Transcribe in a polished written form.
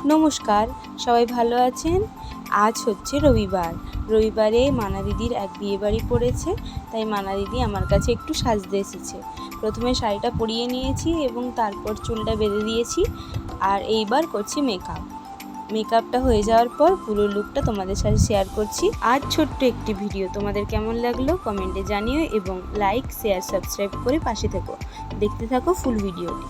নমস্কার, সবাই ভালো আছেন? আজ হচ্ছে রবিবারে মানা দিদির এক বিয়েবাড়ি পড়েছে, তাই মানা দিদি আমার কাছে একটু সাজতে এসেছে। প্রথমে শাড়িটা পরিয়ে নিয়েছি এবং তারপর চুলটা বেঁধে দিয়েছি, আর এইবার করছি মেকআপটা হয়ে যাওয়ার পর পুরো লুকটা তোমাদের সাথে শেয়ার করছি। আর ছোট্ট একটি ভিডিও, তোমাদের কেমন লাগলো কমেন্টে জানিও এবং লাইক, শেয়ার, সাবস্ক্রাইব করে পাশে থেকো। দেখতে থাকো ফুল ভিডিওটি।